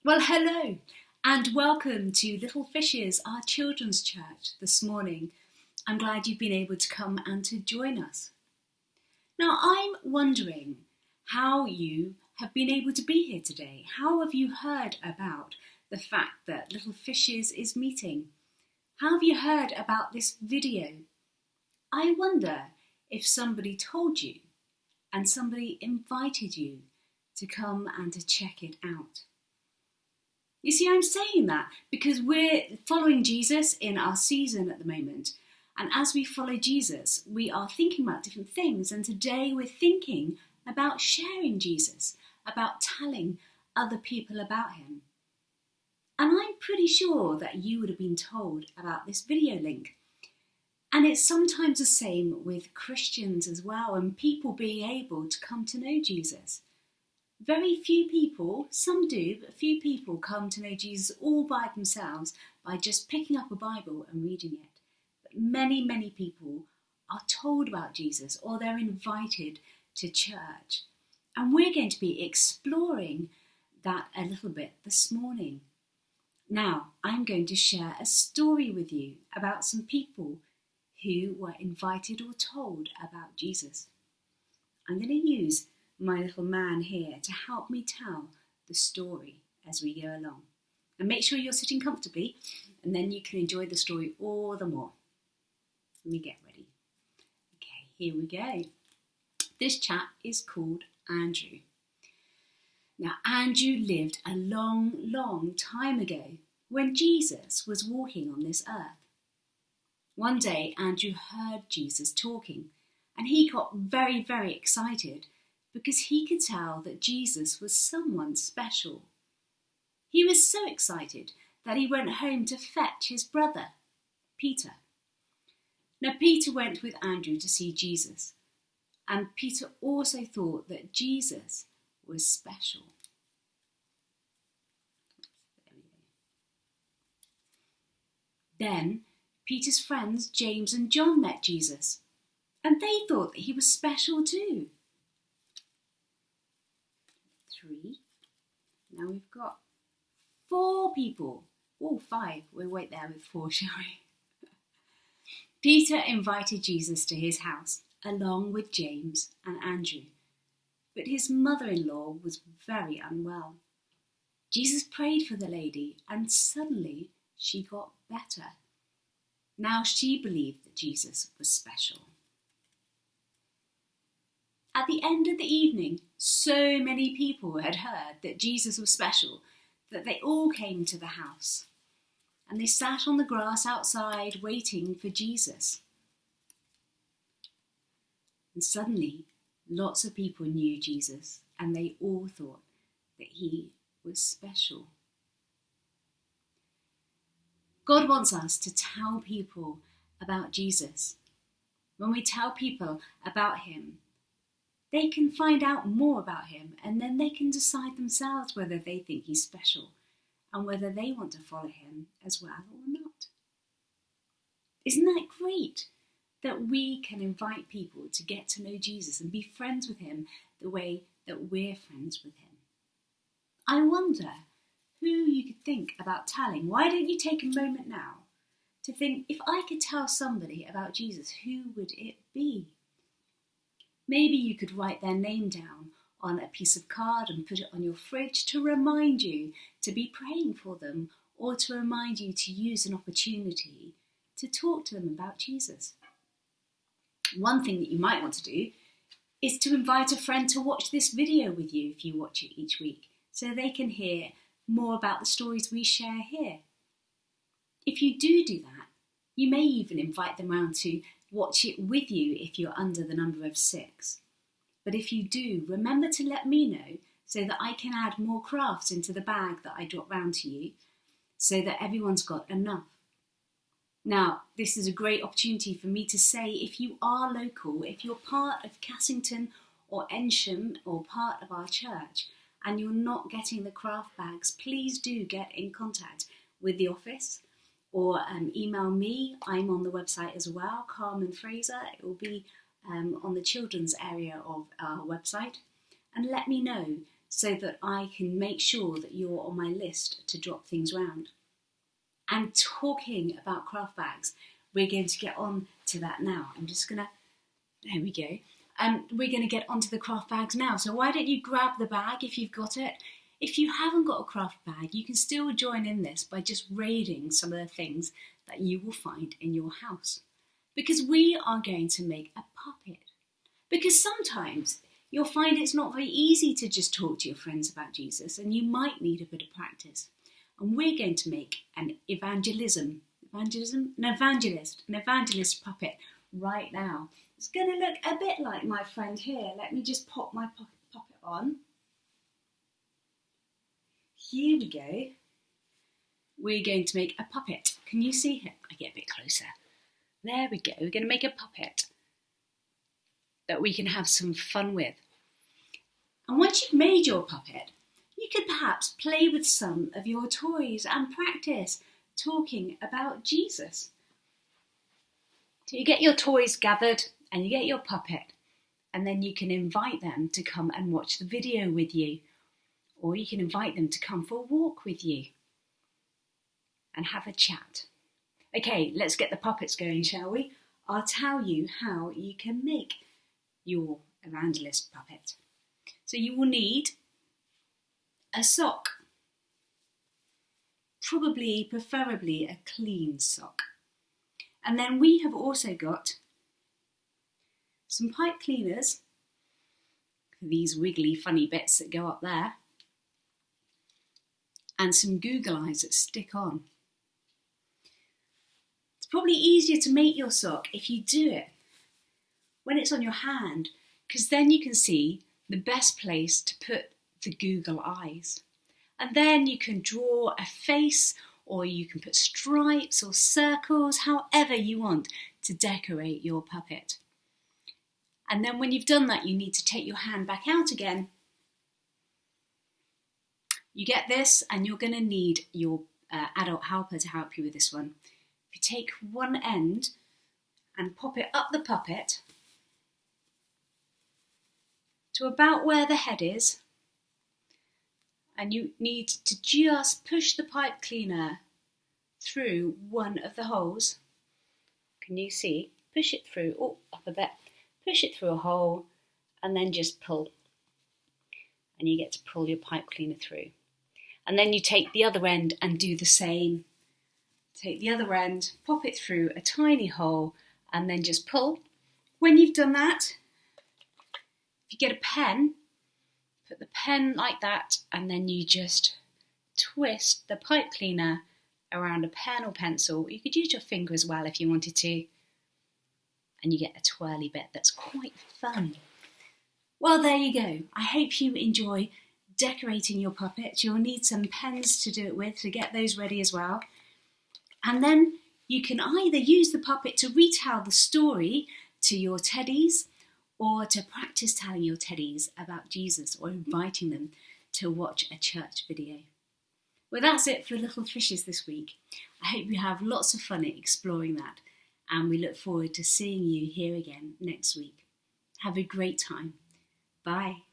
Well, hello and welcome to Little Fishes, our children's church this morning. I'm glad you've been able to come and to join us. Now, I'm wondering how you have been able to be here today. How have you heard about the fact that Little Fishes is meeting? How have you heard about this video? I wonder if somebody told you and somebody invited you to come and to check it out. You see, I'm saying that because we're following Jesus in our season at the moment. And as we follow Jesus, we are thinking about different things. And today we're thinking about sharing Jesus, about telling other people about him. And I'm pretty sure that you would have been told about this video link. And it's sometimes the same with Christians as well, and people being able to come to know Jesus. Very few people, some do, but few people come to know Jesus all by themselves by just picking up a Bible and reading it. But many, many people are told about Jesus or they're invited to church. And we're going to be exploring that a little bit this morning. Now, I'm going to share a story with you about some people who were invited or told about Jesus. I'm going to use my little man here to help me tell the story as we go along. And make sure you're sitting comfortably and then you can enjoy the story all the more. Let me get ready. Okay, here we go. This chap is called Andrew. Now, Andrew lived a long, long time ago when Jesus was walking on this earth. One day, Andrew heard Jesus talking and he got very, very excited because he could tell that Jesus was someone special. He was so excited that he went home to fetch his brother, Peter. Now, Peter went with Andrew to see Jesus, and Peter also thought that Jesus was special. Then Peter's friends James and John met Jesus, and they thought that he was special too. 3. Now we've got 4 people. Oh, 5. We'll wait there with 4, shall we? Peter invited Jesus to his house, along with James and Andrew. But his mother-in-law was very unwell. Jesus prayed for the lady, and suddenly she got better. Now she believed that Jesus was special. At the end of the evening, so many people had heard that Jesus was special that they all came to the house. And they sat on the grass outside waiting for Jesus. And suddenly, lots of people knew Jesus and they all thought that he was special. God wants us to tell people about Jesus. When we tell people about him, they can find out more about him and then they can decide themselves whether they think he's special and whether they want to follow him as well or not. Isn't that great that we can invite people to get to know Jesus and be friends with him the way that we're friends with him? I wonder who you could think about telling. Why don't you take a moment now to think, if I could tell somebody about Jesus, who would it be? Maybe you could write their name down on a piece of card and put it on your fridge to remind you to be praying for them or to remind you to use an opportunity to talk to them about Jesus. One thing that you might want to do is to invite a friend to watch this video with you if you watch it each week so they can hear more about the stories we share here. If you do that, you may even invite them round to watch it with you if you're under the number of 6. But if you do, remember to let me know so that I can add more crafts into the bag that I drop round to you so that everyone's got enough. Now, this is a great opportunity for me to say, if you are local, if you're part of Cassington or Ensham or part of our church and you're not getting the craft bags, please do get in contact with the office or email me. I'm on the website as well, Carmen Fraser. It will be on the children's area of our website. And let me know so that I can make sure that you're on my list to drop things around. And talking about craft bags, we're going to get on to that now. There we go. We're going to get onto the craft bags now. So why don't you grab the bag if you've got it? If you haven't got a craft bag, you can still join in this by just raiding some of the things that you will find in your house. Because we are going to make a puppet. Because sometimes you'll find it's not very easy to just talk to your friends about Jesus, and you might need a bit of practice. And we're going to make an evangelist puppet right now. It's going to look a bit like my friend here. Let me just pop my puppet on. Here we go. We're going to make a puppet. Can you see it? I get a bit closer. There we go. We're going to make a puppet that we can have some fun with. And once you've made your puppet, you could perhaps play with some of your toys and practice talking about Jesus. So you get your toys gathered and you get your puppet, and then you can invite them to come and watch the video with you, or you can invite them to come for a walk with you and have a chat. Okay, let's get the puppets going, shall we? I'll tell you how you can make your evangelist puppet. So you will need a sock, preferably a clean sock. And then we have also got some pipe cleaners, these wiggly funny bits that go up there, and some Google eyes that stick on. It's probably easier to make your sock if you do it when it's on your hand, because then you can see the best place to put the Google eyes. And then you can draw a face, or you can put stripes or circles, however you want to decorate your puppet. And then when you've done that, you need to take your hand back out again. You get this, and you're going to need your adult helper to help you with this one. If you take one end and pop it up the puppet to about where the head is, and you need to just push the pipe cleaner through one of the holes. Can you see? Push it through, up a bit. Push it through a hole and then just pull. And you get to pull your pipe cleaner through. And then you take the other end and do the same. Take the other end, pop it through a tiny hole and then just pull. When you've done that, if you get a pen, put the pen like that, and then you just twist the pipe cleaner around a pen or pencil. You could use your finger as well if you wanted to. And you get a twirly bit that's quite fun. Well, there you go. I hope you enjoy decorating your puppet. You'll need some pens to do it with, to get those ready as well. And then you can either use the puppet to retell the story to your teddies, or to practice telling your teddies about Jesus, or inviting them to watch a church video. Well, that's it for Little Fishes this week. I hope you have lots of fun exploring that, and we look forward to seeing you here again next week. Have a great time. Bye.